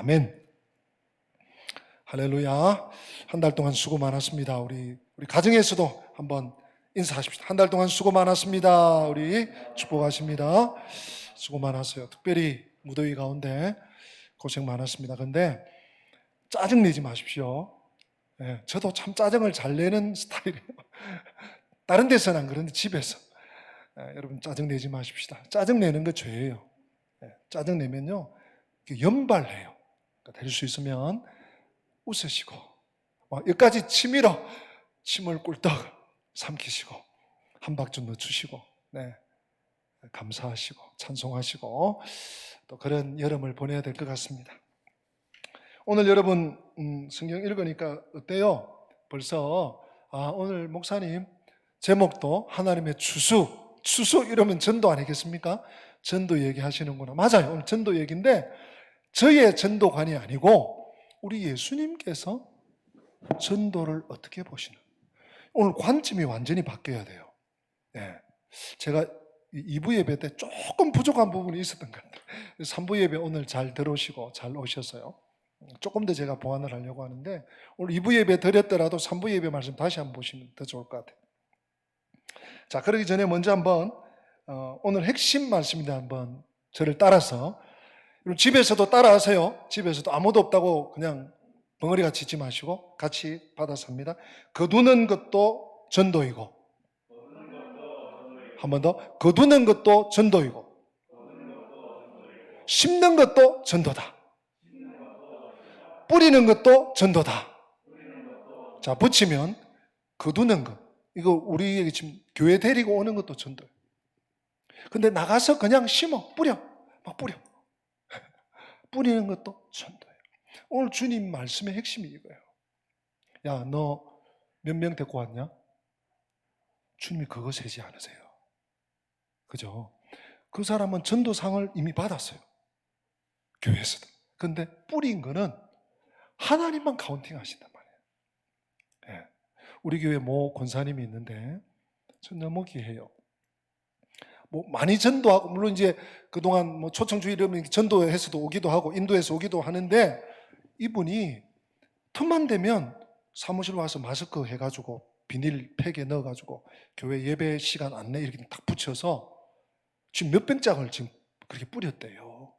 아멘. 할렐루야. 한 달 동안 수고 많았습니다. 우리 가정에서도 한번 인사하십시다. 한 달 동안 수고 많았습니다. 우리 축복하십니다. 수고 많았어요. 특별히 무더위 가운데 고생 많았습니다. 근데 짜증 내지 마십시오. 예, 저도 참 짜증을 잘 내는 스타일이에요. 다른 데서는 안 그런데 집에서. 여러분 짜증 내지 마십시다. 짜증 내는 거 죄예요. 짜증 내면요 연발해요. 그러니까 될 수 있으면 웃으시고 여기까지 치밀어 침을 꿀떡 삼키시고 한 박주 넣어주시고 감사하시고 찬송하시고 또 그런 여름을 보내야 될 것 같습니다. 오늘 여러분 성경 읽으니까 어때요? 벌써 오늘 목사님 제목도 하나님의 추수 이러면 전도 아니겠습니까? 전도 얘기하시는구나. 맞아요. 오늘 전도 얘기인데 저의 전도관이 아니고 우리 예수님께서 전도를 어떻게 보시는, 오늘 관점이 완전히 바뀌어야 돼요. 제가 2부 예배 때 조금 부족한 부분이 있었던 것 같아요. 3부 예배 오늘 잘 들어오시고 잘 오셨어요. 조금 더 제가 보완을 하려고 하는데 오늘 2부 예배 드렸더라도 3부 예배 말씀 다시 한번 보시면 더 좋을 것 같아요. 자, 그러기 전에 먼저 한번 오늘 핵심 말씀입니다. 한번 저를 따라서, 집에서도 따라하세요. 집에서도 아무도 없다고 그냥 벙어리같이 있지 마시고 같이 받아서 합니다. 거두는 것도 전도이고, 한 번 더, 거두는 것도 전도이고, 심는 것도 전도다, 뿌리는 것도 전도다. 자, 붙이면 거두는 것, 이거 우리에게 지금 교회 데리고 오는 것도 전도예요. 근데 나가서 그냥 심어, 막 뿌려. 뿌리는 것도 전도예요. 오늘 주님 말씀의 핵심이 이거예요. 야, 너 몇 명 데리고 왔냐? 주님이 그거 세지 않으세요. 그죠? 그 사람은 전도상을 이미 받았어요. 교회에서도. 근데 뿌린 거는 하나님만 카운팅 하신단 말이에요. 우리 교회 모 권사님이 있는데 전 너무 귀해요. 많이 전도하고, 물론 이제 그동안 초청주의 이러면 전도해서도 오기도 하고 인도에서 오기도 하는데, 이분이 틈만 되면 사무실 와서 마스크 해가지고 비닐 팩에 넣어가지고 교회 예배 시간 안내 이렇게 딱 붙여서 지금 몇백 장을 지금 그렇게 뿌렸대요.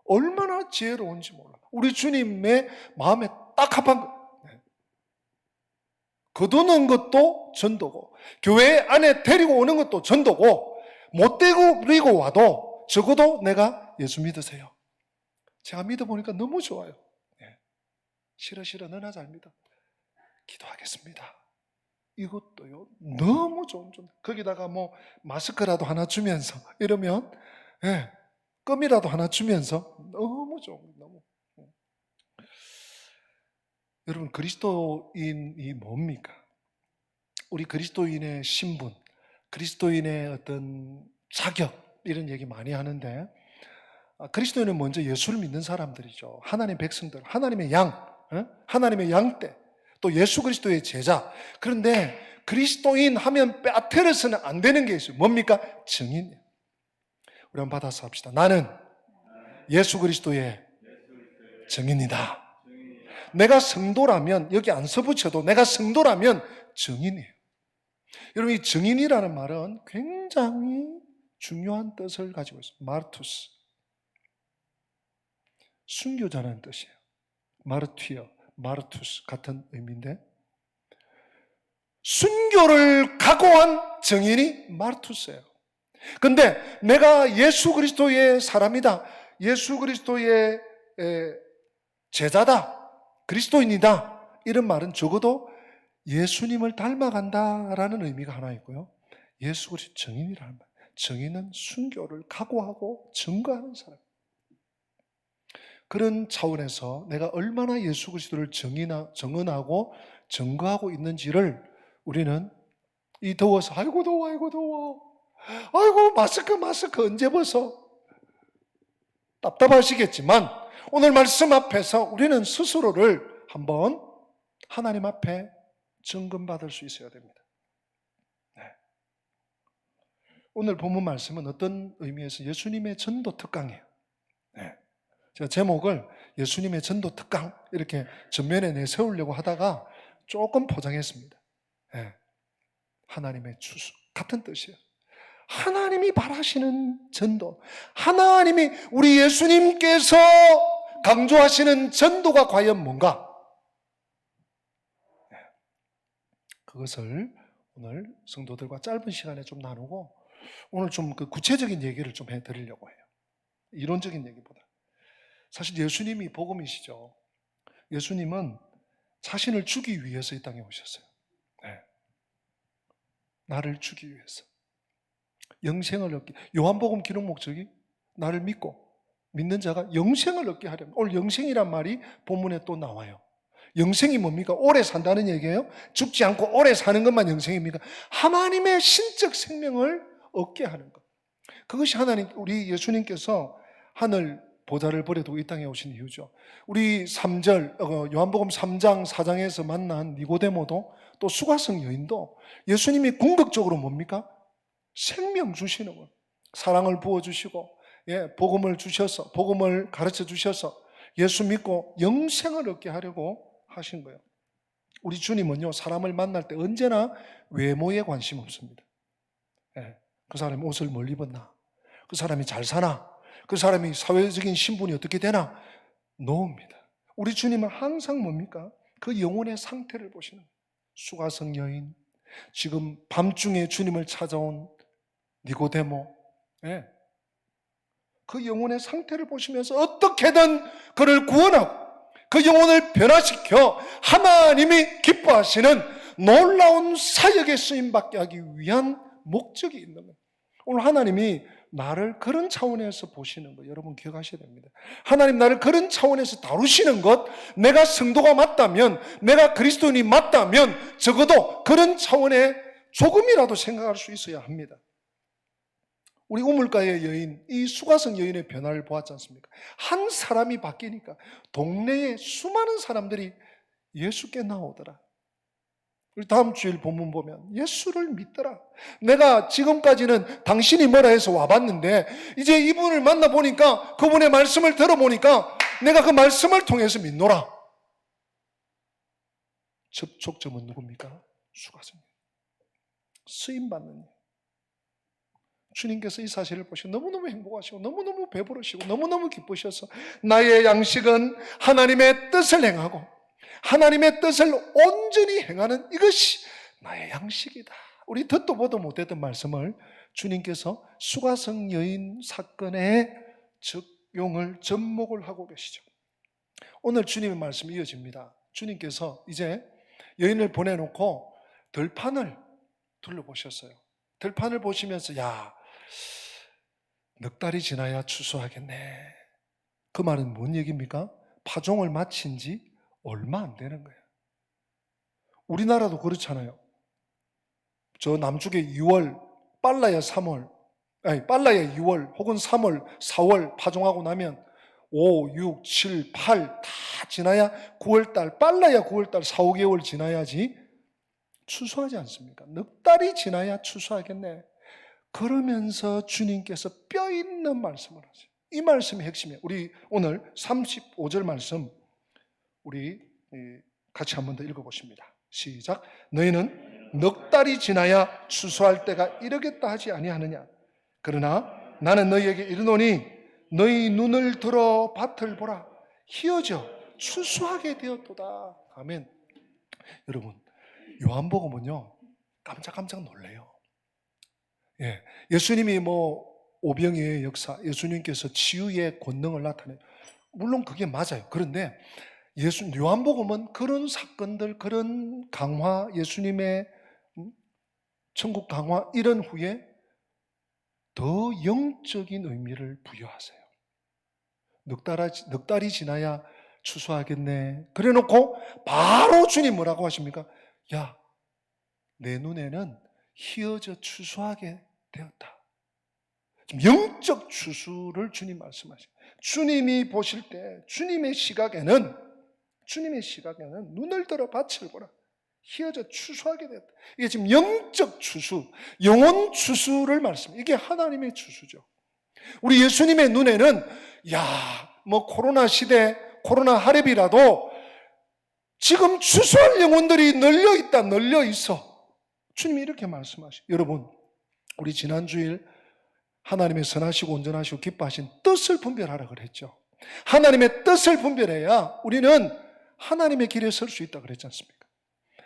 얼마나 지혜로운지 몰라. 우리 주님의 마음에 딱 합한 거. 거두는 것도 전도고, 교회 안에 데리고 오는 것도 전도고, 못 데리고 와도 적어도 내가 예수 믿으세요. 제가 믿어보니까 너무 좋아요. 싫어 너나 잘 믿어. 기도하겠습니다. 이것도요 너무 좋은 점. 거기다가 마스크라도 하나 주면서 이러면 껌이라도 하나 주면서 너무 좋은, 너무. 여러분, 그리스도인이 뭡니까? 우리 그리스도인의 신분, 그리스도인의 어떤 자격, 이런 얘기 많이 하는데, 그리스도인은 먼저 예수를 믿는 사람들이죠. 하나님의 백성들, 하나님의 양, 하나님의 양떼, 또 예수 그리스도의 제자. 그런데 그리스도인 하면 빼앗겨서는 안 되는 게 있어요. 뭡니까? 증인이에요. 우리 한번 받아서 합시다. 나는 예수 그리스도의 증인이다. 내가 성도라면, 여기 안 써붙여도 내가 성도라면 증인이에요. 여러분, 이 증인이라는 말은 굉장히 중요한 뜻을 가지고 있어요. 마르투스, 순교자라는 뜻이에요. 마르튀어, 마르투스 같은 의미인데, 순교를 각오한 증인이 마르투스예요. 근데 내가 예수 그리스도의 사람이다, 예수 그리스도의 제자다, 그리스도인이다, 이런 말은 적어도 예수님을 닮아간다라는 의미가 하나 있고요, 예수 그리스도 증인이라는 말, 증인은 순교를 각오하고 증거하는 사람. 그런 차원에서 내가 얼마나 예수 그리스도를 증언하고 증거하고 있는지를 우리는 이 더워서 아이고 더워, 아이고 마스크 언제 벗어, 답답하시겠지만 오늘 말씀 앞에서 우리는 스스로를 한번 하나님 앞에 증검받을 수 있어야 됩니다. 오늘 본문 말씀은 어떤 의미에서 예수님의 전도 특강이에요. 제가 제목을 예수님의 전도 특강 이렇게 전면에 내세우려고 하다가 조금 포장했습니다. 예. 하나님의 추수. 같은 뜻이에요. 하나님이 바라시는 전도. 하나님이 우리 예수님께서 강조하시는 전도가 과연 뭔가? 예. 그것을 오늘 성도들과 짧은 시간에 좀 나누고 오늘 좀 그 구체적인 얘기를 좀 해드리려고 해요. 이론적인 얘기보다. 사실 예수님이 복음이시죠. 예수님은 자신을 주기 위해서 이 땅에 오셨어요. 네. 나를 주기 위해서. 영생을 얻기. 요한복음 기록 목적이 나를 믿는 자가 영생을 얻게 하려면, 오늘 영생이란 말이 본문에 또 나와요. 영생이 뭡니까? 오래 산다는 얘기예요? 죽지 않고 오래 사는 것만 영생입니까? 하나님의 신적 생명을 얻게 하는 것. 그것이 우리 예수님께서 하늘 보좌를 버려두고 이 땅에 오신 이유죠. 우리 3절, 요한복음 3장, 4장에서 만난 니고데모도 또 수가성 여인도 예수님이 궁극적으로 뭡니까? 생명 주시는 것. 사랑을 부어주시고, 복음을 주셔서, 복음을 가르쳐 주셔서 예수 믿고 영생을 얻게 하려고 하신 거예요. 우리 주님은요, 사람을 만날 때 언제나 외모에 관심 없습니다. 그 사람이 옷을 뭘 입었나? 그 사람이 잘 사나? 그 사람이 사회적인 신분이 어떻게 되나? 노입니다. 우리 주님은 항상 뭡니까? 그 영혼의 상태를 보시는 거예요. 수가성 여인, 지금 밤중에 주님을 찾아온 니고데모, 그 영혼의 상태를 보시면서 어떻게든 그를 구원하고 그 영혼을 변화시켜 하나님이 기뻐하시는 놀라운 사역에 쓰임받게 하기 위한 목적이 있는 거예요. 오늘 하나님이 나를 그런 차원에서 보시는 거 여러분 기억하셔야 됩니다. 하나님 나를 그런 차원에서 다루시는 것, 내가 성도가 맞다면, 내가 그리스도인이 맞다면 적어도 그런 차원에 조금이라도 생각할 수 있어야 합니다. 우리 우물가의 여인, 이 수가성 여인의 변화를 보았지 않습니까? 한 사람이 바뀌니까 동네에 수많은 사람들이 예수께 나오더라. 우리 다음 주일 본문 보면 예수를 믿더라. 내가 지금까지는 당신이 뭐라 해서 와봤는데 이제 이분을 만나보니까, 그분의 말씀을 들어보니까 내가 그 말씀을 통해서 믿노라. 접촉점은 누굽니까? 수가성. 쓰임받는 일. 주님께서 이 사실을 보시고 너무너무 행복하시고 너무너무 배부르시고 너무너무 기쁘셔서 나의 양식은 하나님의 뜻을 행하고 하나님의 뜻을 온전히 행하는 이것이 나의 양식이다. 우리 듣도 보도 못했던 말씀을 주님께서 수가성 여인 사건에 적용을 접목을 하고 계시죠. 오늘 주님의 말씀이 이어집니다. 주님께서 이제 여인을 보내놓고 들판을 둘러보셨어요. 들판을 보시면서 넉 달이 지나야 추수하겠네. 그 말은 뭔 얘기입니까? 파종을 마친 지 얼마 안 되는 거예요. 우리나라도 그렇잖아요. 저 남쪽에 2월, 빨라야 3월, 빨라야 2월 혹은 3월, 4월 파종하고 나면 5, 6, 7, 8 다 지나야 9월달, 빨라야 9월달 4, 5개월 지나야지 추수하지 않습니까? 넉 달이 지나야 추수하겠네. 그러면서 주님께서 뼈 있는 말씀을 하세요. 이 말씀이 핵심이에요. 우리 오늘 35절 말씀 우리 같이 한 번 더 읽어보십니다. 시작. 너희는 넉 달이 지나야 추수할 때가 이르겠다 하지 아니하느냐. 그러나 나는 너희에게 이르노니 너희 눈을 들어 밭을 보라. 희어져 추수하게 되었도다. 아멘. 여러분, 요한복음은요 깜짝깜짝 놀래요. 예수님이 오병이어의 역사, 예수님께서 치유의 권능을 나타내요. 물론 그게 맞아요. 그런데 요한복음은 그런 사건들, 그런 강화, 예수님의 천국 강화 이런 후에 더 영적인 의미를 부여하세요. 넉 달이 지나야 추수하겠네. 그래 놓고 바로 주님 뭐라고 하십니까? 내 눈에는 희어져 추수하게 되었다. 영적 추수를 주님 말씀하시죠. 주님이 보실 때 주님의 시각에는 눈을 들어 밭을 보라. 희어져 추수하게 되었다. 이게 지금 영적 추수, 영혼 추수를 말씀해요. 이게 하나님의 추수죠. 우리 예수님의 눈에는 뭐 코로나 시대, 코로나 할애비라도 지금 추수할 영혼들이 널려 있어. 주님이 이렇게 말씀하시죠. 여러분, 우리 지난 주일 하나님의 선하시고 온전하시고 기뻐하신 뜻을 분별하라 그랬죠. 하나님의 뜻을 분별해야 우리는 하나님의 길에 설 수 있다 그랬지 않습니까?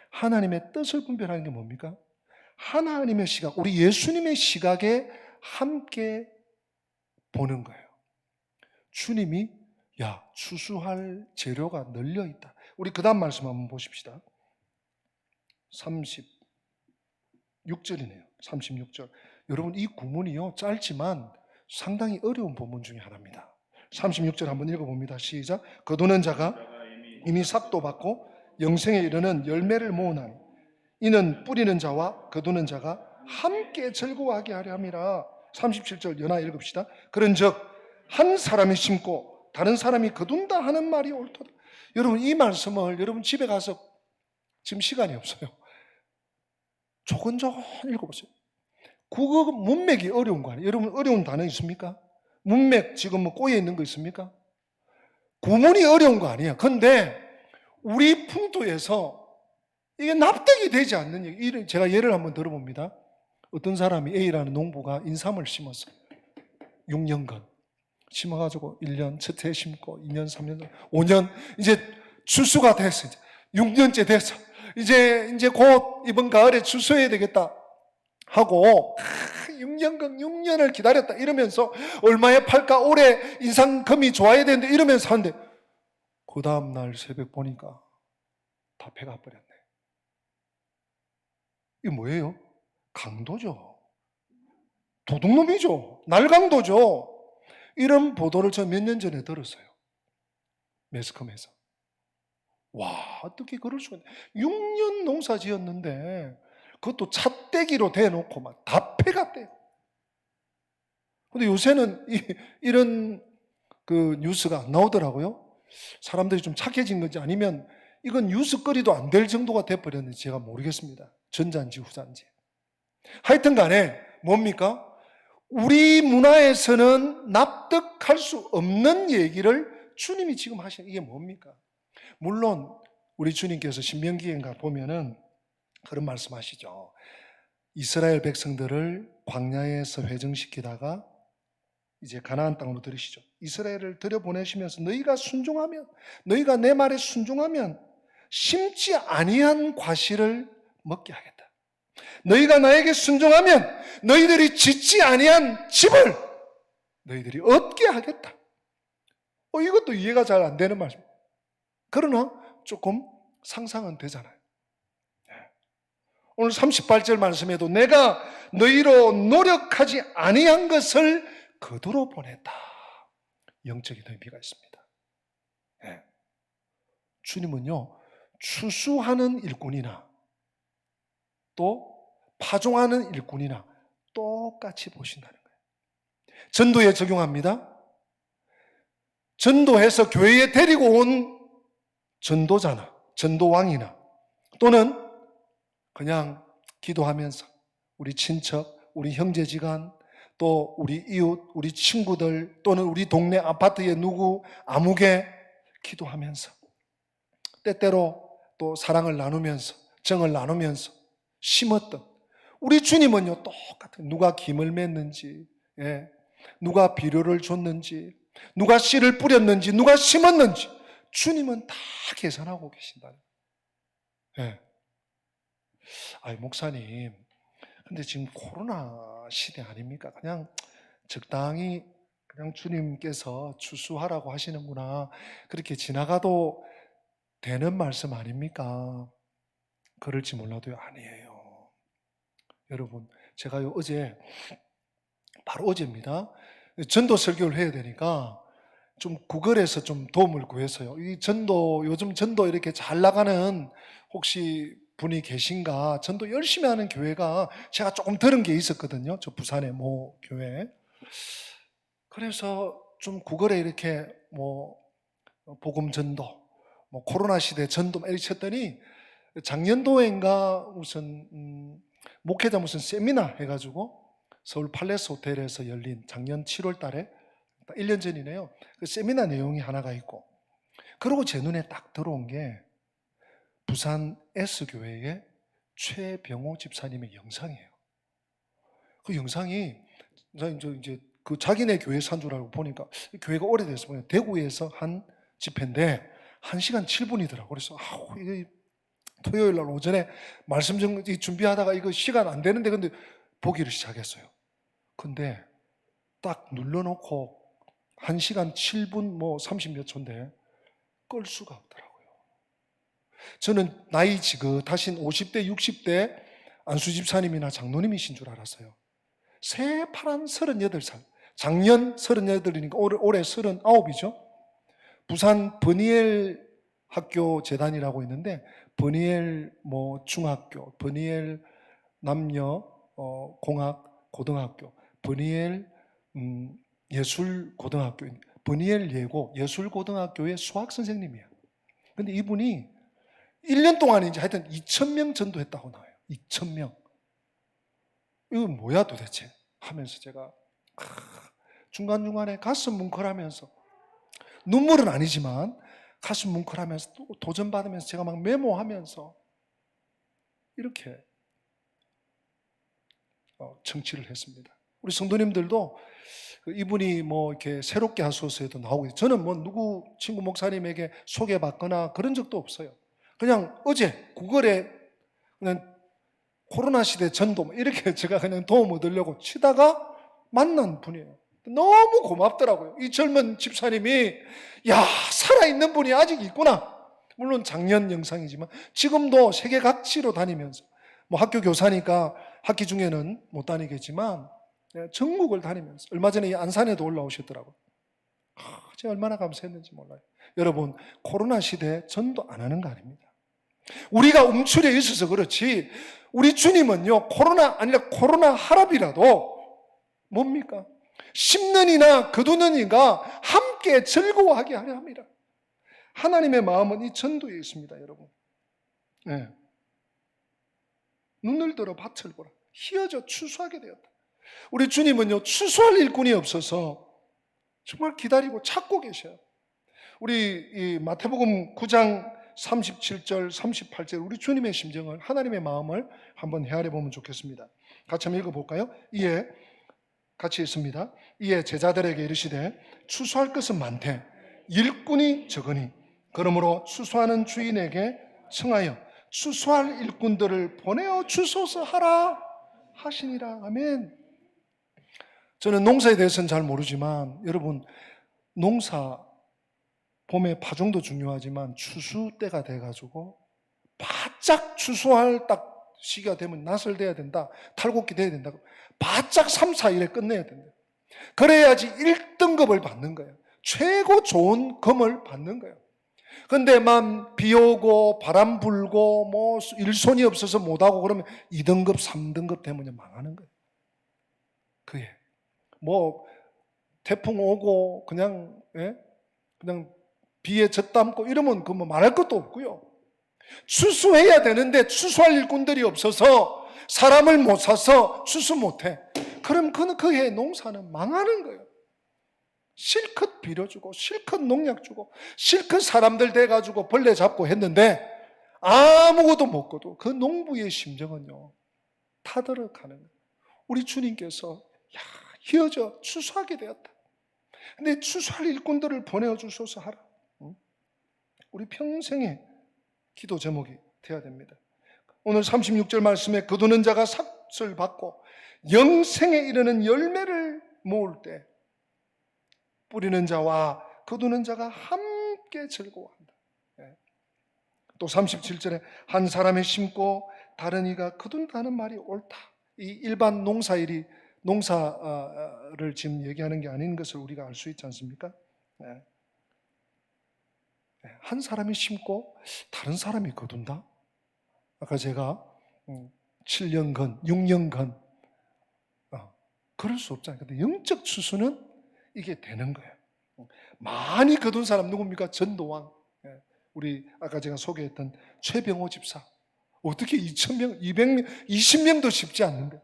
하나님의 뜻을 분별하는 게 뭡니까? 하나님의 시각, 우리 예수님의 시각에 함께 보는 거예요. 주님이 추수할 재료가 널려 있다. 우리 그 다음 말씀 한번 보십시다. 36절이네요. 36절. 여러분, 이 구문이요, 짧지만 상당히 어려운 본문 중에 하나입니다. 36절 한번 읽어봅니다. 시작. 거두는 자가 이미 삭도 받고 영생에 이르는 열매를 모으나니 이는 뿌리는 자와 거두는 자가 함께 즐거워하게 하려 함이라. 37절 연하 읽읍시다. 그런즉 한 사람이 심고 다른 사람이 거둔다 하는 말이 옳도다. 여러분, 이 말씀을 여러분 집에 가서, 지금 시간이 없어요, 조근조근 읽어보세요. 국어 문맥이 어려운 거 아니에요? 여러분, 어려운 단어 있습니까? 문맥 지금 뭐 꼬여 있는 거 있습니까? 구문이 어려운 거 아니에요. 그런데 우리 풍토에서 이게 납득이 되지 않는 얘기. 제가 예를 한번 들어봅니다. 어떤 사람이 A라는 농부가 인삼을 심었어요. 6년간 심어가지고 1년 첫 해 심고 2년, 3년, 5년, 이제 추수가 됐어. 이제 6년째 됐어. 이제 곧 이번 가을에 추수해야 되겠다 하고 6년을 기다렸다 이러면서 얼마에 팔까, 올해 인상금이 좋아야 되는데 이러면서 하는데 그 다음날 새벽 보니까 다 배가 버렸네. 이게 뭐예요? 강도죠. 도둑놈이죠. 날강도죠. 이런 보도를 저 몇 년 전에 들었어요. 매스컴에서. 와, 어떻게 그럴 수가 있나. 6년 농사 지었는데 그것도 찻대기로 대놓고 막 다 패갔대요. 근데 요새는 이런 그 뉴스가 안 나오더라고요. 사람들이 좀 착해진 건지 아니면 이건 뉴스거리도 안 될 정도가 돼버렸는지 제가 모르겠습니다. 전자인지 후자인지. 하여튼 간에 뭡니까? 우리 문화에서는 납득할 수 없는 얘기를 주님이 지금 하시는, 이게 뭡니까? 물론 우리 주님께서 신명기인가 보면은 그런 말씀하시죠. 이스라엘 백성들을 광야에서 회정시키다가 이제 가나안 땅으로 들이시죠. 이스라엘을 들여보내시면서 너희가 순종하면, 너희가 내 말에 순종하면 심지 아니한 과실을 먹게 하겠다. 너희가 나에게 순종하면 너희들이 짓지 아니한 집을 너희들이 얻게 하겠다. 이것도 이해가 잘 안 되는 말씀. 그러나 조금 상상은 되잖아요. 오늘 38절 말씀에도 내가 너희로 노력하지 아니한 것을 거두러 보냈다. 영적인 의미가 있습니다. 주님은요, 추수하는 일꾼이나 또 파종하는 일꾼이나 똑같이 보신다는 거예요. 전도에 적용합니다. 전도해서 교회에 데리고 온 전도자나 전도왕이나 또는 그냥 기도하면서 우리 친척, 우리 형제지간, 또 우리 이웃, 우리 친구들 또는 우리 동네 아파트에 누구 아무개 기도하면서 때때로 또 사랑을 나누면서 정을 나누면서 심었던 우리 주님은요, 똑같은, 누가 김을 맸는지, 누가 비료를 줬는지, 누가 씨를 뿌렸는지, 누가 심었는지 주님은 다 계산하고 계신다. 아이, 목사님, 근데 지금 코로나 시대 아닙니까? 그냥 적당히 그냥 주님께서 추수하라고 하시는구나, 그렇게 지나가도 되는 말씀 아닙니까? 그럴지 몰라도요, 아니에요. 여러분, 제가요, 바로 어제입니다. 전도 설교를 해야 되니까 좀 구글에서 좀 도움을 구해서요. 이 전도, 요즘 전도 이렇게 잘 나가는 혹시 분이 계신가? 전도 열심히 하는 교회가 제가 조금 들은 게 있었거든요. 저 부산의 모 교회. 그래서 좀 구글에 이렇게 복음 전도, 코로나 시대 전도 이렇게 쳤더니 작년도인가 무슨 목회자 무슨 세미나 해가지고 서울 팔레스 호텔에서 열린 작년 7월 달에 1년 전이네요. 그 세미나 내용이 하나가 있고, 그리고 제 눈에 딱 들어온 게 부산 S교회의 최병호 집사님의 영상이에요. 그 영상이 이제 그 자기네 교회 산 줄 알고 보니까 교회가 오래됐어요. 대구에서 한 집회인데 1시간 7분이더라고요. 그래서 이게 토요일 날 오전에 말씀 준비하다가 이거 시간 안 되는데 근데 보기를 시작했어요. 근데 딱 눌러놓고 1시간 7분 30몇 초인데 끌 수가 없더라고요. 저는 나이 지긋하신 50대 60대 안수 집사님이나 장로님이신 줄 알았어요. 새파란 38살, 작년 38이니까 올해 39이죠. 부산 버니엘 학교 재단이라고 있는데 버니엘 중학교, 버니엘 남녀 공학 고등학교, 버니엘 예술 고등학교, 버니엘 예고 예술 고등학교의 수학 선생님이에요. 근데 이분이 1년 동안 이제 하여튼 2,000명 전도했다고 나와요. 2,000명. 이건 뭐야 도대체? 하면서 제가 중간중간에 가슴 뭉클하면서, 눈물은 아니지만 가슴 뭉클하면서 또 도전받으면서 제가 막 메모하면서 이렇게 청취를 했습니다. 우리 성도님들도 이분이 이렇게 새롭게 하소서에도 나오고 있어요. 저는 누구 친구 목사님에게 소개받거나 그런 적도 없어요. 그냥 어제 구글에 그냥 코로나 시대 전도 이렇게 제가 그냥 도움 얻으려고 치다가 만난 분이에요. 너무 고맙더라고요. 이 젊은 집사님이 살아있는 분이 아직 있구나. 물론 작년 영상이지만 지금도 세계 각지로 다니면서 학교 교사니까 학기 중에는 못 다니겠지만 전국을 다니면서 얼마 전에 이 안산에도 올라오셨더라고요. 제가 얼마나 감사했는지 몰라요. 여러분, 코로나 시대에 전도 안 하는 거 아닙니다. 우리가 움츠려 있어서 그렇지 우리 주님은요 코로나 아니라 코로나 하랍이라도 뭡니까? 심는 이나 거두는 이가 함께 즐거워하게 하려 합니다. 하나님의 마음은 이 전도에 있습니다, 여러분. 네. 눈을 들어 밭을 보라. 희어져 추수하게 되었다. 우리 주님은요 추수할 일꾼이 없어서 정말 기다리고 찾고 계셔요. 우리 이 마태복음 9장 37절, 38절 우리 주님의 심정을, 하나님의 마음을 한번 헤아려 보면 좋겠습니다. 같이 한번 읽어볼까요? 이에 같이 읽습니다. 이에 제자들에게 이르시되 추수할 것은 많되 일꾼이 적으니 그러므로 추수하는 주인에게 청하여 추수할 일꾼들을 보내어 주소서 하라 하시니라. 아멘. 저는 농사에 대해서는 잘 모르지만 여러분, 농사 봄에 파종도 중요하지만 추수 때가 돼가지고 바짝 추수할 딱 시기가 되면 나설돼야 된다, 탈곡기 돼야 된다, 바짝 3, 4일에 끝내야 된다. 그래야지 1등급을 받는 거예요. 최고 좋은 금을 받는 거예요. 근데 비 오고 바람 불고 일손이 없어서 못하고 그러면 2등급 3등급 되면 망하는 거예요. 그게 태풍 오고 그냥 비에 젖담고 이러면 말할 것도 없고요. 추수해야 되는데 추수할 일꾼들이 없어서 사람을 못 사서 추수 못해. 그럼 그 해 농사는 망하는 거예요. 실컷 빌어주고 실컷 농약 주고 실컷 사람들 돼가지고 벌레 잡고 했는데 아무것도 못 거두. 그 농부의 심정은요 타들어가는 거예요. 우리 주님께서 희어져 추수하게 되었다. 근데 추수할 일꾼들을 보내어 주소서 하라. 우리 평생의 기도 제목이 되어야 됩니다. 오늘 36절 말씀에 거두는 자가 삭을 받고 영생에 이르는 열매를 모을 때 뿌리는 자와 거두는 자가 함께 즐거워한다. 또 37절에 한 사람이 심고 다른 이가 거둔다는 말이 옳다. 이 일반 농사를 지금 얘기하는 게 아닌 것을 우리가 알 수 있지 않습니까? 한 사람이 심고 다른 사람이 거둔다? 아까 제가 7년간, 6년간 그럴 수 없잖아요. 근데 영적 추수는 이게 되는 거예요. 많이 거둔 사람 누굽니까? 전도왕. 우리 아까 제가 소개했던 최병호 집사. 어떻게 2,000명, 200명, 20명도 쉽지 않는데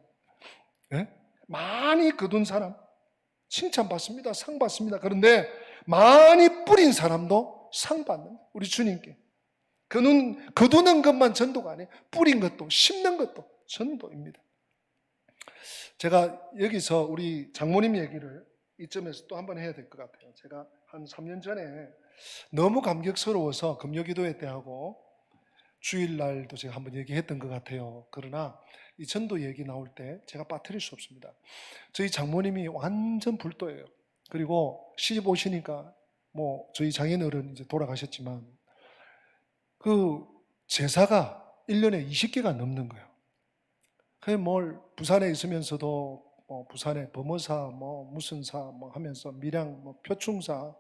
많이 거둔 사람. 칭찬받습니다. 상 받습니다. 그런데 많이 뿌린 사람도 상 받는 우리 주님께. 거두는 것만 전도가 아니에요. 뿌린 것도 심는 것도 전도입니다. 제가 여기서 우리 장모님 얘기를 이점에서 또 한번 해야 될 것 같아요. 제가 한 3년 전에 너무 감격스러워서 금요기도회 때 하고 주일날도 제가 한번 얘기했던 것 같아요. 그러나 이 전도 얘기 나올 때 제가 빠뜨릴 수 없습니다. 저희 장모님이 완전 불도예요. 그리고 시집 오시니까 뭐 저희 장인어른 이제 돌아가셨지만 그 제사가 1년에 20개가 넘는 거예요. 그게 뭘 부산에 있으면서도 부산에 범어사 무슨 사 하면서 밀양 표충사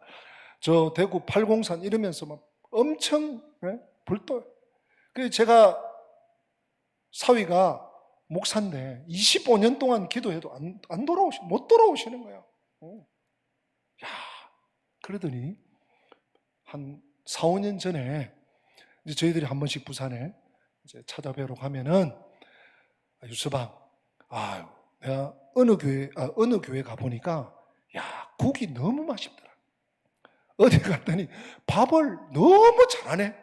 저 대구 팔공산 이러면서 막 엄청 불도. 그래서 제가 사위가 목사인데 25년 동안 기도해도 못 돌아오시는 거예요. 야, 그러더니 한 4, 5년 전에 이제 저희들이 한 번씩 부산에 이제 찾아뵈러 가면은 유서방, 내가 어느 교회 가보니까 국이 너무 맛있더라. 어디 갔더니 밥을 너무 잘하네.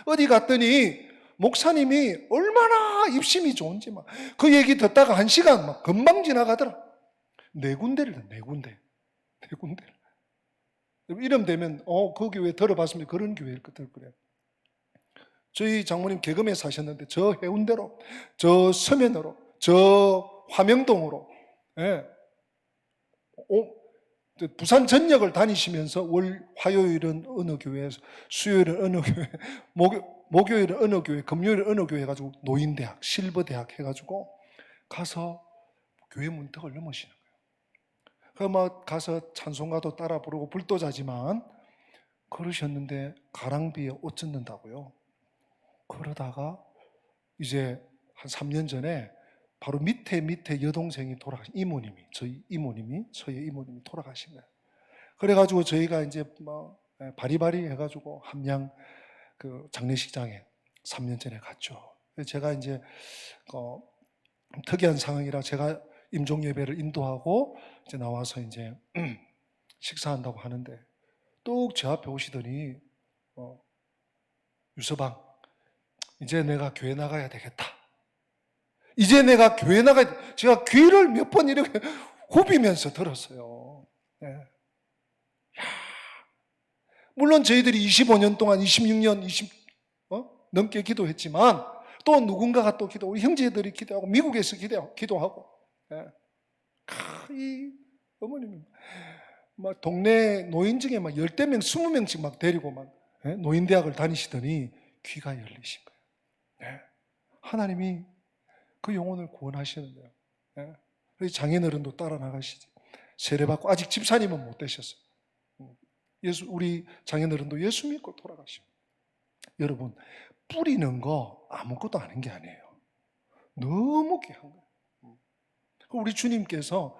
어디 갔더니 목사님이 얼마나 입심이 좋은지 막 그 얘기 듣다가 1시간 막 금방 지나가더라. 네 군데를. 이름 되면 그 교회 들어봤으면 그런 교회일 것들 그래. 저희 장모님 개그맨 사셨는데 저 해운대로, 저 서면으로, 저 화명동으로, 부산 전역을 다니시면서 화요일은 어느 교회에서, 수요일은 어느 교회, 목요일은 어느 교회, 금요일은 어느 교회 해가지고 노인대학, 실버대학 해가지고 가서 교회 문턱을 넘으시는 거예요. 막 가서 찬송가도 따라 부르고 불도자지만 그러셨는데 가랑비에 옷 젖는다고요. 그러다가 이제 한 3년 전에 바로 밑에 여동생이 돌아가신 저희 이모님이 돌아가신 거예요. 그래가지고 저희가 이제 바리바리 해가지고 함양 그 장례식장에 3년 전에 갔죠. 제가 이제 특이한 상황이라 제가 임종 예배를 인도하고 이제 나와서 이제 식사한다고 하는데 뚝 제 앞에 오시더니 유서방, 이제 내가 교회 나가야 되겠다. 제가 귀를 몇 번 이렇게 후비면서 들었어요. 네. 물론 저희들이 25년 동안 26년 넘게 기도했지만 또 누군가가 또 우리 형제들이 기도하고 미국에서 기도하고 이 어머님이 막 동네 노인중에 막 10명, 20명씩 막 데리고 막 노인대학을 다니시더니 귀가 열리신 거예요. 하나님이 그 영혼을 구원하시는데요. 장인어른도 따라 나가시지. 세례받고 아직 집사님은 못 되셨어요. 우리 장인어른도 예수 믿고 돌아가시고. 여러분, 뿌리는 거 아무것도 아닌 게 아니에요. 너무 귀한 거예요. 우리 주님께서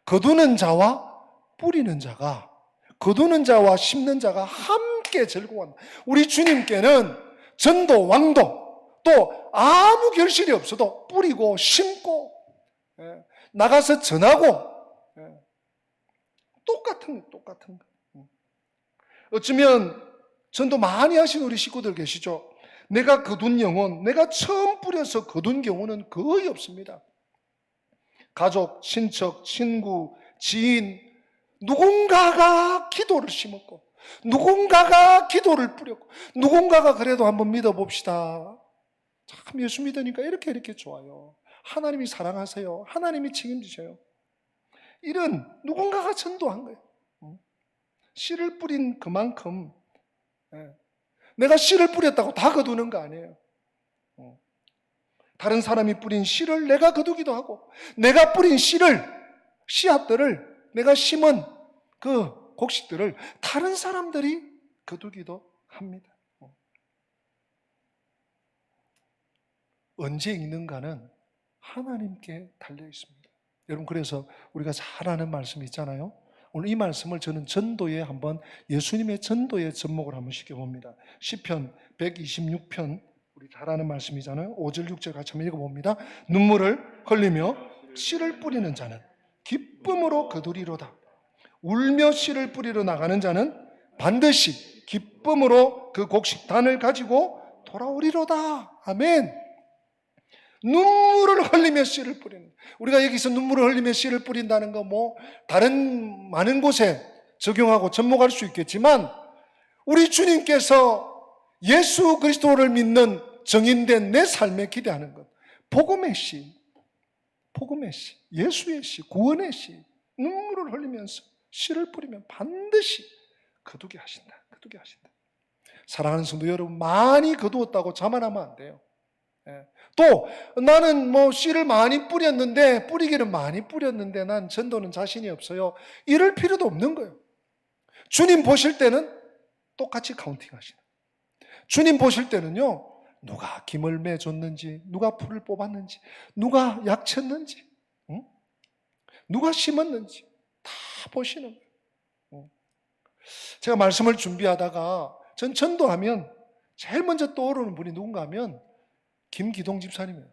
거두는 자와 뿌리는 자가, 거두는 자와 심는 자가 함께 즐거워한다. 우리 주님께는 전도, 왕도 또 아무 결실이 없어도 뿌리고 심고 나가서 전하고 똑같은 거. 어쩌면 전도 많이 하신 우리 식구들 계시죠? 내가 거둔 영혼, 내가 처음 뿌려서 거둔 경우는 거의 없습니다. 가족, 친척, 친구, 지인, 누군가가 기도를 심었고 누군가가 기도를 뿌렸고 누군가가 그래도 한번 믿어봅시다. 참 예수 믿으니까 이렇게 좋아요. 하나님이 사랑하세요. 하나님이 책임지셔요. 이런 누군가가 전도한 거예요. 씨를 뿌린 그만큼 내가 씨를 뿌렸다고 다 거두는 거 아니에요. 다른 사람이 뿌린 씨를 내가 거두기도 하고 내가 뿌린 씨앗들을 내가 심은 그 곡식들을 다른 사람들이 거두기도 합니다. 언제 읽는가는 하나님께 달려 있습니다. 여러분, 그래서 우리가 잘 아는 말씀이 있잖아요. 오늘 이 말씀을 저는 전도에 한번 예수님의 전도의 접목을 한번 시켜봅니다. 시편 126편 우리 잘 아는 말씀이잖아요. 5절 6절 같이 한번 읽어봅니다. 눈물을 흘리며 씨를 뿌리는 자는 기쁨으로 거두리로다. 울며 씨를 뿌리러 나가는 자는 반드시 기쁨으로 그 곡식단을 가지고 돌아오리로다. 아멘. 눈물을 흘리며 씨를 뿌리는, 우리가 여기서 눈물을 흘리며 씨를 뿌린다는 거 다른 많은 곳에 적용하고 접목할 수 있겠지만, 우리 주님께서 예수 그리스도를 믿는 정인된 내 삶에 기대하는 것, 복음의 씨, 예수의 씨, 구원의 씨, 눈물을 흘리면서 씨를 뿌리면 반드시 거두게 하신다. 사랑하는 성도 여러분, 많이 거두었다고 자만하면 안 돼요. 또 나는 씨를 많이 뿌리기는 많이 뿌렸는데 난 전도는 자신이 없어요, 이럴 필요도 없는 거예요. 주님 보실 때는 똑같이 카운팅 하시는, 주님 보실 때는요, 누가 김을 매줬는지, 누가 풀을 뽑았는지, 누가 약 쳤는지, 누가 심었는지 다 보시는 거예요. 제가 말씀을 준비하다가 전 전도하면 제일 먼저 떠오르는 분이 누군가 하면 김기동 집사님이에요.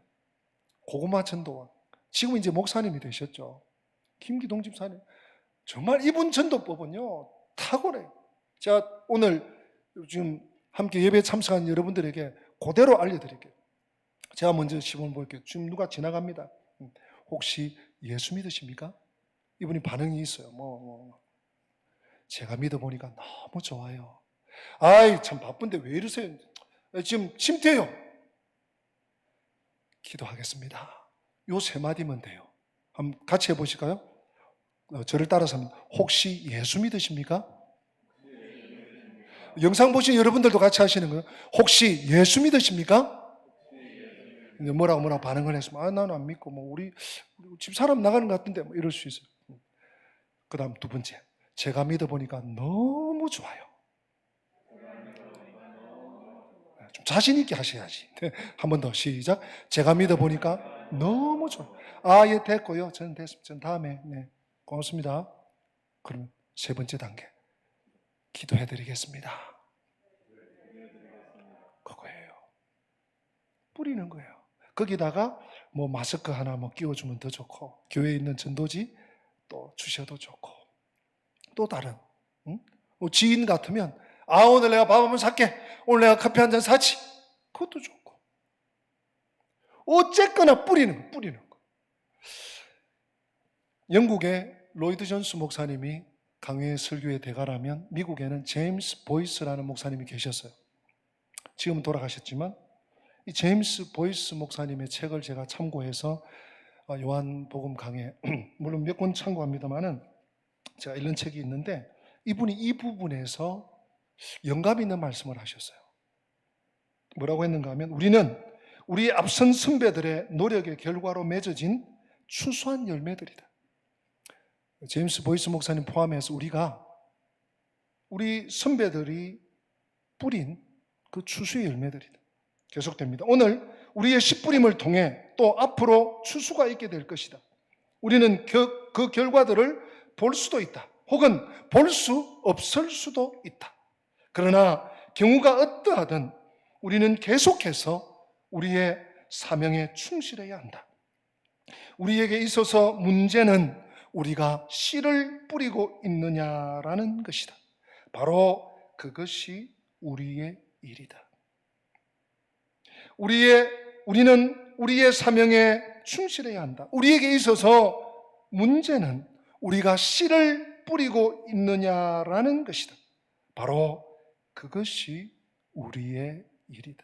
고구마 전도원. 지금 이제 목사님이 되셨죠. 김기동 집사님. 정말 이분 전도법은요, 탁월해요. 제가 오늘 지금 함께 예배에 참석한 여러분들에게 그대로 알려드릴게요. 제가 먼저 시범을 볼게요. 지금 누가 지나갑니다. 혹시 예수 믿으십니까? 이분이 반응이 있어요. 제가 믿어보니까 너무 좋아요. 아이, 참 바쁜데 왜 이러세요? 지금 침태요. 기도하겠습니다. 요 세 마디면 돼요. 한번 같이 해보실까요? 저를 따라서 합니다. 혹시 예수 믿으십니까? 영상 보신 여러분들도 같이 하시는 거예요. 혹시 예수 믿으십니까? 뭐라고 반응을 했으면, 나는 안 믿고, 우리 집사람 나가는 것 같은데, 이럴 수 있어요. 그 다음 두 번째, 제가 믿어보니까 너무 좋아요. 좀 자신 있게 하셔야지. 한 번 더 시작. 제가 믿어보니까 너무 좋아요. 예, 됐고요. 저는 됐습니다. 전 다음에, 고맙습니다. 그러면 세 번째 단계, 기도해드리겠습니다. 그거예요. 뿌리는 거예요. 거기다가 마스크 하나 끼워주면 더 좋고, 교회에 있는 전도지 또 주셔도 좋고, 또 다른 지인 같으면, 오늘 내가 밥 한번 살게, 오늘 내가 커피 한 잔 사지, 그것도 좋고, 어쨌거나 뿌리는 거. 영국의 로이드 존스 목사님이 강해 설교의 대가라면, 미국에는 제임스 보이스라는 목사님이 계셨어요. 지금은 돌아가셨지만, 이 제임스 보이스 목사님의 책을 제가 참고해서 요한복음 강해, 물론 몇 권 참고합니다만은 제가 읽는 책이 있는데, 이분이 이 부분에서 영감 있는 말씀을 하셨어요. 뭐라고 했는가 하면, 우리는 우리 앞선 선배들의 노력의 결과로 맺어진 추수한 열매들이다. 제임스 보이스 목사님 포함해서 우리 선배들이 뿌린 그 추수의 열매들이다. 계속됩니다. 오늘 우리의 씨뿌림을 통해 또 앞으로 추수가 있게 될 것이다. 우리는 그 결과들을 볼 수도 있다. 혹은 볼 수 없을 수도 있다. 그러나 경우가 어떠하든 우리는 계속해서 우리의 사명에 충실해야 한다. 우리에게 있어서 문제는 우리가 씨를 뿌리고 있느냐라는 것이다. 바로 그것이 우리의 일이다. 우리는 우리의 사명에 충실해야 한다. 우리에게 있어서 문제는 우리가 씨를 뿌리고 있느냐라는 것이다. 바로 그것이 우리의 일이다.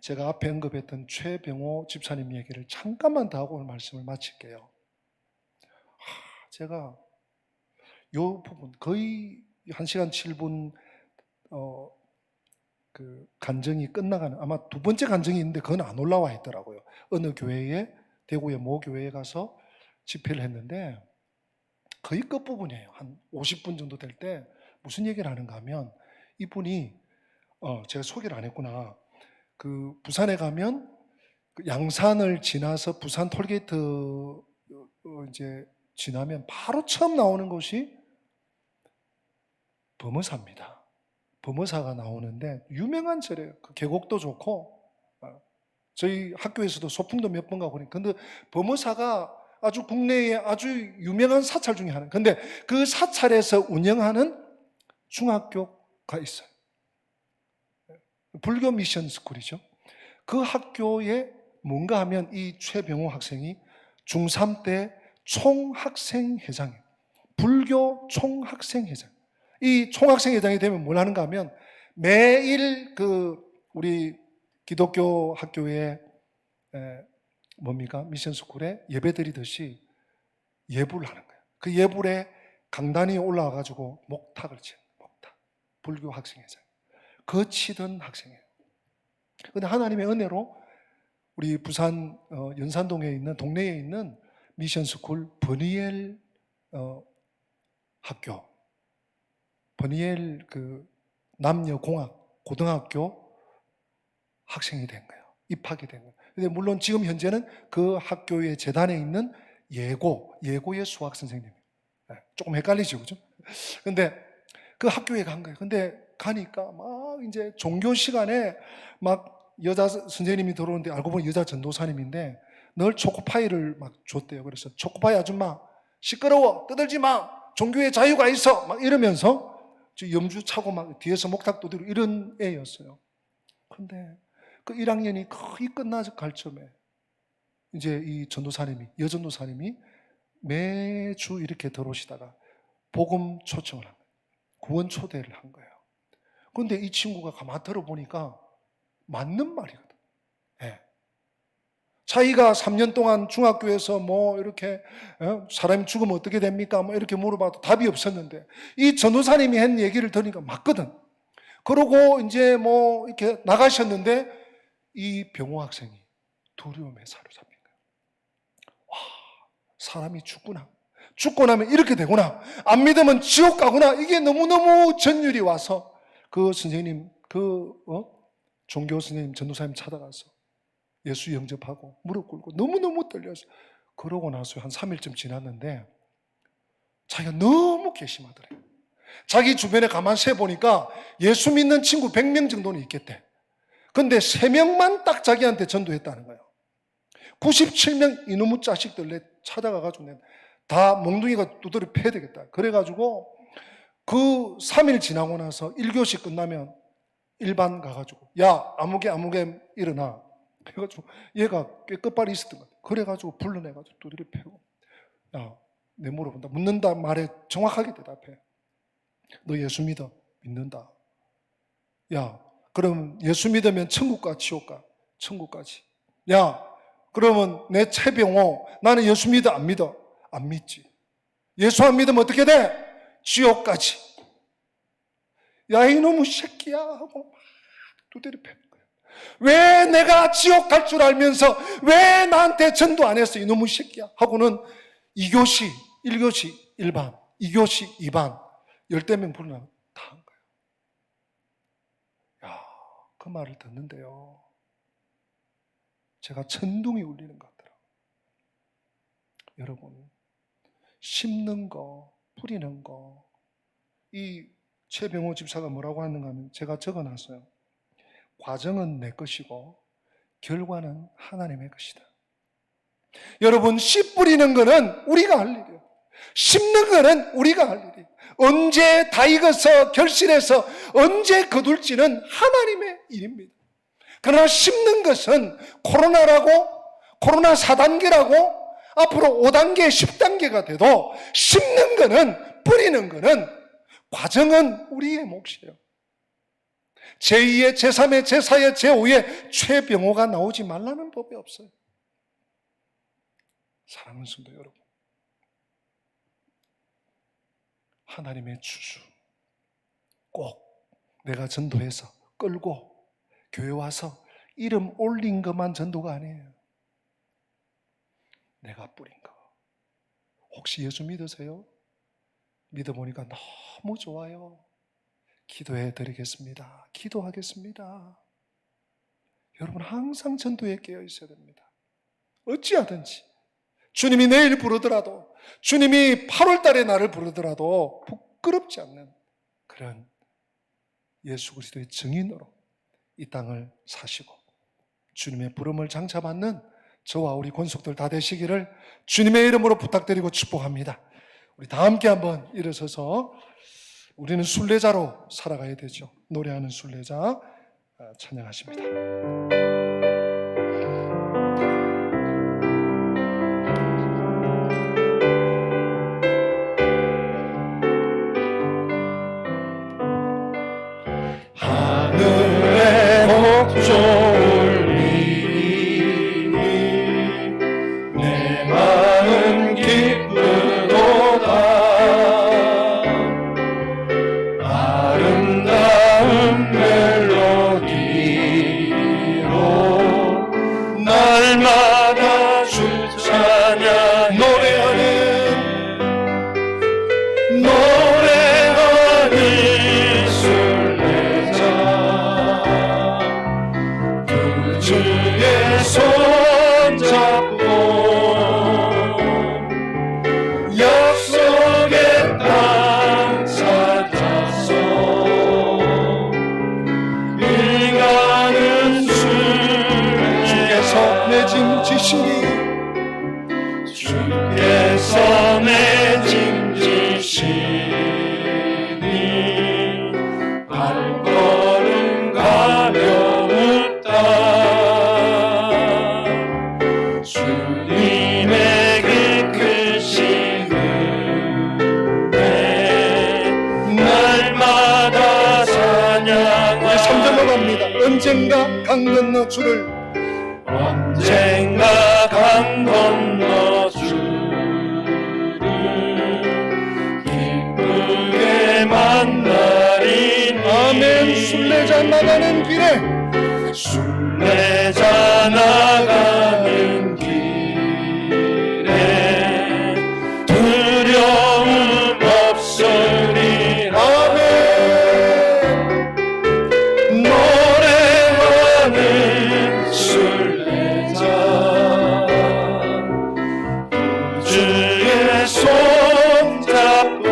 제가 앞에 언급했던 최병호 집사님 얘기를 잠깐만 더 하고 오늘 말씀을 마칠게요. 제가 이 부분 거의 1시간 7분 그 간증이 끝나가는, 아마 두 번째 간증이 있는데 그건 안 올라와 있더라고요. 어느 교회에, 대구의 모 교회에 가서 집회를 했는데 거의 끝부분이에요. 한 50분 정도 될 때 무슨 얘기를 하는가 하면, 이분이 제가 소개를 안 했구나. 그 부산에 가면 그 양산을 지나서 부산 톨게이트 이제 지나면 바로 처음 나오는 곳이 범어사입니다. 범어사가 나오는데 유명한 절이에요. 그 계곡도 좋고, 저희 학교에서도 소풍도 몇 번 가고 그러니까. 근데 범어사가 아주 국내에 아주 유명한 사찰 중에 하나. 근데 그 사찰에서 운영하는 중학교가 있어요. 불교 미션 스쿨이죠. 그 학교에 뭔가 하면 이 최병호 학생이 중3 때 총학생회장이에요. 불교 총학생회장. 이 총학생회장이 되면 뭘 하는가 하면 매일 우리 기독교 학교에 미션 스쿨에 예배 드리듯이 예불을 하는 거예요. 그 예불에 강단이 올라와가지고 목탁을 치는 목탁. 불교 학생회장. 거치던 학생이에요. 그런데 하나님의 은혜로 우리 부산 연산동에 있는 동네에 있는 미션 스쿨 버니엘 학교, 버니엘 남녀공학 고등학교 학생이 된 거예요. 입학이 된 거예요. 근데 물론 지금 현재는 그 학교의 재단에 있는 예고의 수학 선생님이에요. 조금 헷갈리죠, 그죠? 근데 그 학교에 간 거예요. 근데 가니까 막 이제 종교 시간에 막 여자 선생님이 들어오는데 알고 보니 여자 전도사님인데 늘 초코파이를 막 줬대요. 그래서 초코파이 아줌마 시끄러워 떠들지 마 종교에 자유가 있어 막 이러면서 염주 차고 막 뒤에서 목탁 두드리고 이런 애였어요. 근데 그 1학년이 거의 끝나갈 쯤에 이제 이 전도사님이 여전도사님이 매주 이렇게 들어오시다가 복음 초청을 한 거예요. 구원 초대를 한 거예요. 그런데 이 친구가 가만 들어보니까 맞는 말이거든. 네. 자기가 3년 동안 중학교에서 뭐 이렇게 사람이 죽으면 어떻게 됩니까? 뭐 이렇게 물어봐도 답이 없었는데 이 전도사님이 한 얘기를 들으니까 맞거든. 그러고 이제 뭐 이렇게 나가셨는데 이 병호 학생이 두려움에 사로잡힌 거예요. 와, 사람이 죽구나. 죽고 나면 이렇게 되구나. 안 믿으면 지옥 가구나. 이게 너무너무 전율이 와서 그 선생님, 종교 선생님, 전도사님 찾아가서 예수 영접하고 무릎 꿇고 너무너무 떨려서 그러고 나서 한 3일쯤 지났는데 자기가 너무 괘씸하더래요. 자기 주변에 가만 세보니까 예수 믿는 친구 100명 정도는 있겠대. 근데 3명만 딱 자기한테 전도했다는 거예요. 97명 이놈의 자식들 내 찾아가가지고 다 몽둥이가 두드려 패야 되겠다. 그래가지고 그 3일 지나고 나서 1교시 끝나면 일반 가가지고 야 아무개 일어나. 그래가지고 얘가 꽤 끝발이 있었던 것 같아. 그래가지고 불러내가지고 두드려 패고 야 내 물어본다. 묻는다 말에 정확하게 대답해. 너 예수 믿어? 믿는다. 야 그럼 예수 믿으면 천국 가 지옥 가? 천국 가지. 야 그러면 내 최병호 나는 예수 믿어 안 믿어? 안 믿지. 예수 안 믿으면 어떻게 돼? 지옥 가지. 야 이놈의 새끼야 하고 막 두드려 패는 거야. 왜 내가 지옥 갈 줄 알면서 왜 나한테 전도 안 했어 이놈의 새끼야 하고는 2교시 1교시 1반 2교시 2반 10명 불러나 다 한 거예요. 야, 그 말을 듣는데요 제가 천둥이 울리는 것 같더라고요. 여러분 심는 거 뿌리는 거 이 최병호 집사가 뭐라고 하는가 하면 제가 적어놨어요. 과정은 내 것이고 결과는 하나님의 것이다. 여러분 씨 뿌리는 거는 우리가 할 일이에요. 심는 거는 우리가 할 일이에요. 언제 다 익어서 결실해서 언제 거둘지는 하나님의 일입니다. 그러나 심는 것은 코로나 4단계라고 앞으로 5단계, 10단계가 돼도 심는 거는 뿌리는 거는 과정은 우리의 몫이에요. 제2의, 제3의, 제4의, 제5의 최병호가 나오지 말라는 법이 없어요. 사랑하는 성도 여러분, 하나님의 추수 꼭 내가 전도해서 끌고 교회 와서 이름 올린 것만 전도가 아니에요. 내가 뿌린 거. 혹시 예수 믿으세요? 믿어보니까 너무 좋아요. 기도해 드리겠습니다. 기도하겠습니다. 여러분 항상 전도에 깨어 있어야 됩니다. 어찌하든지 주님이 내일 부르더라도 주님이 8월 달에 나를 부르더라도 부끄럽지 않는 그런 예수 그리스도의 증인으로 이 땅을 사시고 주님의 부름을 장차받는 저와 우리 권속들 다 되시기를 주님의 이름으로 부탁드리고 축복합니다. 우리 다 함께 한번 일어서서 우리는 순례자로 살아가야 되죠. 노래하는 순례자 찬양하십니다. 하늘의 목조 울리니 내 마음 기쁘도다. 아름다운 멜로디로 날마다 주 찬양 노래하는 순례자 그 주의 손잡고 약속의 땅 찾아서 일가는 주께서 내 짐 지시니 주께서 내 짐 지시니 발걸음 가벼웠다. 주님의 그 크신 은혜 날마다 찬양하리. 3절로 갑니다. 언젠가 강 건너 주를 언젠가 강 건너 주를 기쁘게 만나리니. 아멘. 순례자 나가는 길에 순례자 나가는 길에 두려움 없으리라. 아멘. 노래하는 순례자 주의 손잡고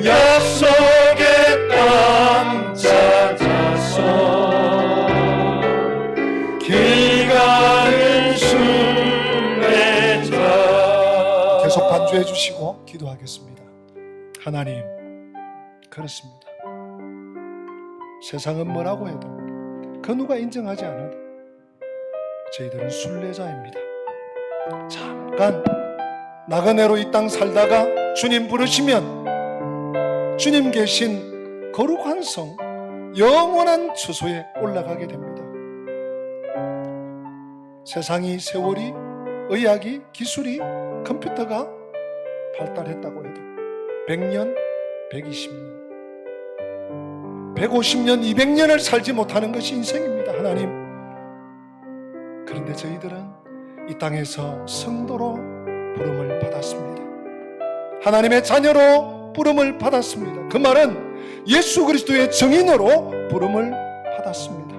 약속의 땅 찾아서 길 가는 순례자. 계속 반주해 주시고 기도하겠습니다. 하나님, 그렇습니다. 세상은 뭐라고 해도 그 누가 인정하지 않아도 저희들은 순례자입니다. 잠깐 나그네로 이 땅 살다가 주님 부르시면 주님 계신 거룩한 성, 영원한 처소에 올라가게 됩니다. 세상이, 세월이, 의학이, 기술이, 컴퓨터가 발달했다고 해도 100년, 120년, 150년, 200년을 살지 못하는 것이 인생입니다. 하나님, 그런데 저희들은 이 땅에서 성도로 부름을 받았습니다. 하나님의 자녀로 부름을 받았습니다. 그 말은 예수 그리스도의 증인으로 부름을 받았습니다.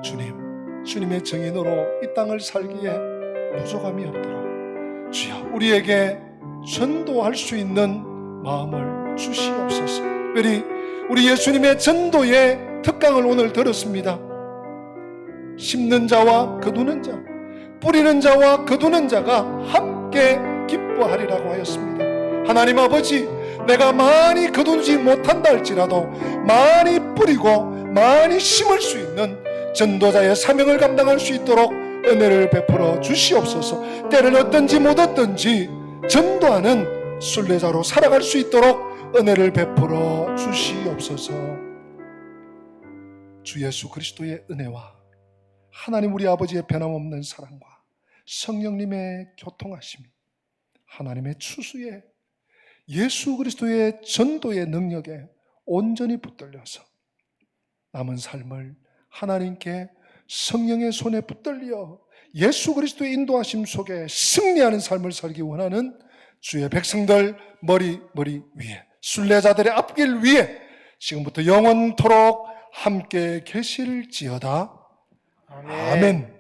주님, 주님의 증인으로 이 땅을 살기에 부족함이 없도록 주여 우리에게 전도할 수 있는 마음을 주시옵소서. 우리 예수님의 전도의 특강을 오늘 들었습니다. 심는 자와 거두는 자, 뿌리는 자와 거두는 자가 함께 기뻐하리라고 하였습니다. 하나님 아버지, 내가 많이 거두지 못한다 할지라도 많이 뿌리고 많이 심을 수 있는 전도자의 사명을 감당할 수 있도록 은혜를 베풀어 주시옵소서. 때를 얻든지 못 얻든지 전도하는 순례자로 살아갈 수 있도록 은혜를 베풀어 주시옵소서. 주 예수 그리스도의 은혜와 하나님 우리 아버지의 변함없는 사랑과 성령님의 교통하심이 하나님의 추수에 예수 그리스도의 전도의 능력에 온전히 붙들려서 남은 삶을 하나님께 성령의 손에 붙들려 예수 그리스도의 인도하심 속에 승리하는 삶을 살기 원하는 주의 백성들 머리 위에, 순례자들의 앞길 위에 지금부터 영원토록 함께 계실지어다. 아멘.